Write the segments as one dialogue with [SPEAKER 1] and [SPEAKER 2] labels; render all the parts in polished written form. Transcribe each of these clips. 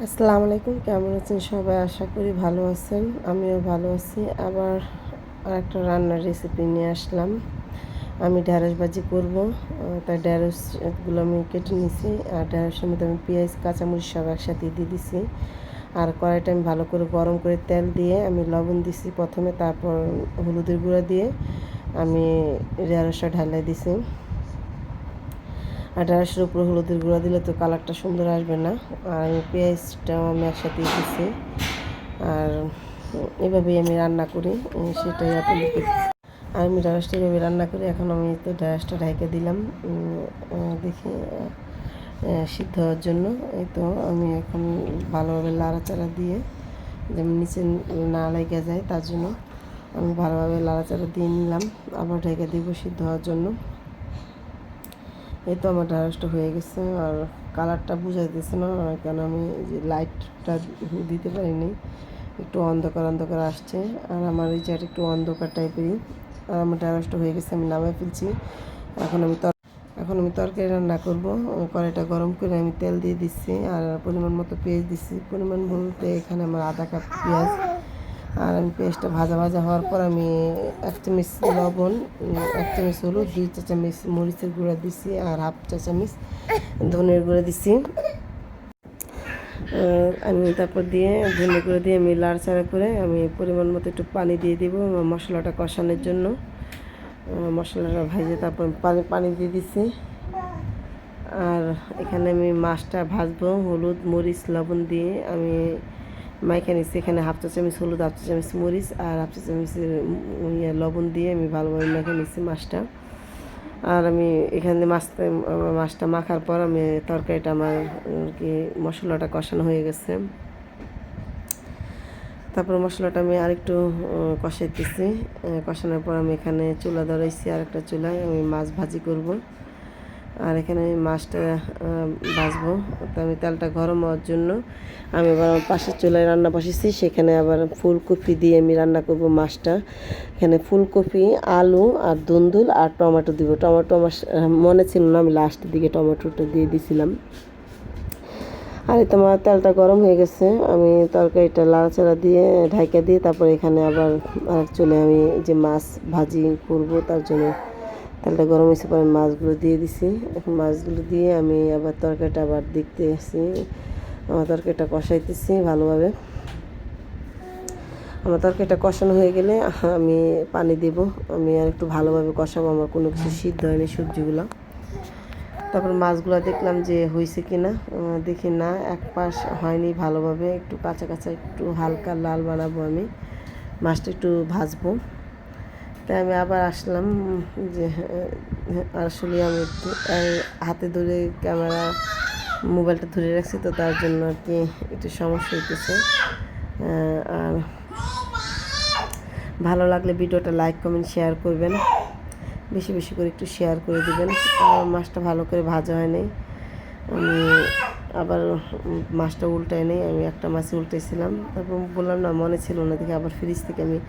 [SPEAKER 1] আসসালামু আলাইকুম, কেমন আছেন সবাই? আশা করি ভালো আছেন। আমিও ভালো আছি। আবার আরেকটা রান্নার রেসিপি নিয়ে আসলাম। আমি ঢেঁড়স ভাজি করব। তাই ঢেঁড়সগুলো আমি কেটে নিয়েছি, আর ঢেঁড়সের মধ্যে আমি পেঁয়াজ কাঁচামরিচ সব একসাথে দিয়ে দিছি। আর কড়াইটা আমি ভালো করে গরম করে তেল দিয়ে আমি লবণ দিছি প্রথমে, তারপর হলুদের গুঁড়া দিয়ে আমি ঢেঁড়সটা ঢালাই দিছি। আর ঢেঁড়সের উপর হলুদের গুঁড়া দিলে তো কালারটা সুন্দর আসবে না। আর পেঁয়াজটাও আমি একসাথে দিয়েছি। আর এভাবেই আমি রান্না করি, সেটাই আপনাদেরকে। আর আমি ঢেঁড়সটা এভাবে রান্না করি। এখন আমি তো ঢেঁড়সটা ঢেকে দিলাম, দেখি সিদ্ধ হওয়ার জন্য। এই তো আমি এখন ভালোভাবে লাড়াচাড়া দিয়ে, যেমন নিচে না লেগে যায় তার জন্য আমি ভালোভাবে লাড়াচাড়া দিয়ে নিলাম। আবার ঢেকে দিব সিদ্ধ হওয়ার জন্য। এই তো আমার ঢেঁড়সটা হয়ে গেছে। আর কালারটা বোঝাইতেছে না, কেন আমি যে লাইটটা দিতে পারিনি, একটু অন্ধকার অন্ধকার আসছে। আর আমার এই জায়গাটা একটু অন্ধকার টাইপেরই। আর আমার ঢেঁড়সটা হয়ে গেছে, আমি নামাই ফেলছি। এখন আমি তরকারি রান্না করব। কড়াইটা গরম করে আমি তেল দিয়ে দিচ্ছি, আর পরিমাণ মতো পেঁয়াজ দিচ্ছি। পরিমাণ বলতে এখানে আমার আধা কাপ পেঁয়াজ। আর আমি পেঁয়াজটা ভাজা ভাজা হওয়ার পর আমি 1 চামচ লবণ, 1 চামচ হলুদ, 2 চা চামচ মরিচের গুঁড়া দিছি, আর 1/2 চা চামচ ধনের গুঁড়া দিছি। আমি তারপর দিয়ে ধনে গুঁড়ো দিয়ে আমি লাড়াচাড়া করে আমি পরিমাণ মতো একটু পানি দিয়ে দিব মশলাটা কষানোর জন্য। মশলাটা ভেজে তারপর পানি দিয়ে দিছি। আর এখানে আমি মাছটা ভাজবো হলুদ মরিচ লবণ দিয়ে আমি মাইখা নিচ্ছি। এখানে 1/2 চা চামচ হলুদ, 1/2 চা চামচ মরিচ আর 1/2 চা চামচ লবণ দিয়ে আমি ভালোভাবে মেখে নিচ্ছি মাছটা। আর আমি এখানে মাছটা মাখার পর আমি তরকারিটা আমার কি মশলাটা কষানো হয়ে গেছে। তারপর মশলাটা আমি আরেকটু কষাইতেছি। কষানোর পর আমি এখানে চুলা ধরাইছি, আরেকটা চুলায় আমি মাছ ভাজি করব। আর এখানে আমি মাছটা ভাজবো। তো আমি তেলটা গরম হওয়ার জন্য আমি আবার পাশের চুলায় রান্না বসেছি। সেখানে আবার ফুলকপি দিয়ে আমি রান্না করব মাছটা। এখানে ফুলকপি, আলু আর দুন্দুল আর টমেটো দিব। টমেটো আমার মনে ছিল না, আমি লাস্টের দিকে টমেটোটা দিয়ে দিছিলাম। আর এই তোমার তেলটা গরম হয়ে গেছে, আমি তরকারিটা লাড়াচাড়া দিয়ে ঢাকা দিয়ে তারপর এখানে আবার আর চলে আমি যে মাছ ভাজি করব তার জন্য তেলটা গরম হয়েছে পরে মাছগুলো দিয়ে দিছি। এখন মাছগুলো দিয়ে আমি আবার তরকারিটা আবার দেখতে আসি, আমার তরকারিটা কষাইতেছি ভালোভাবে। আমার তরকারিটা কষানো হয়ে গেলে আমি পানি দেব। আমি আর একটু ভালোভাবে কষাবো, আমার কোনো কিছু সিদ্ধ হয়নি সবজিগুলো। তারপর মাছগুলো দেখলাম যে হয়েছে কি না, দেখি না এক পাশ হয়নি ভালোভাবে, একটু কাঁচা কাঁচা একটু হালকা লাল বানাবো আমি, মাছটা একটু ভাজবো। তাই আমি আবার আসলাম যে আসলে আমি একটু হাতে ধরে ক্যামেরা মোবাইলটা ধরে রাখছি, তো তার জন্য আর কি একটু সমস্যা হইতেছে। আর ভালো লাগলে ভিডিওটা লাইক কমেন্ট শেয়ার করবেন, বেশি বেশি করে একটু শেয়ার করে দেবেন। আর মাছটা ভালো করে ভাজা হয় নাই, আমি আবার মাছটা উল্টাই নেই, আমি একটা মাছই উল্টাইছিলাম। তারপর বললাম না মনে ছিল না, দেখে আবার ফ্রিজ থেকে আমি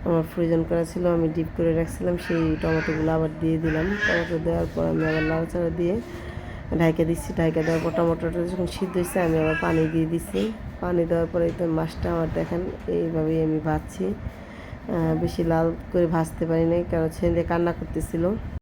[SPEAKER 1] আমার ফ্রোজেন করা ছিল, আমি ডিপ করে রাখছিলাম, সেই টমেটোগুলো আবার দিয়ে দিলাম। টমেটো দেওয়ার পর আমি আবার নাড়াচাড়া দিয়ে ঢাকা দিচ্ছি। ঢাকা দেওয়ার পর টমেটোটা যখন সিদ্ধ হয়েছে আমি আবার পানি দিয়ে দিচ্ছি। পানি দেওয়ার পরে তো মাছটা আমার দেখেন এইভাবেই আমি ভাজছি। বেশি লাল করে ভাজতে পারি নাই, কারণ ছেলে কান্না করতেছিল।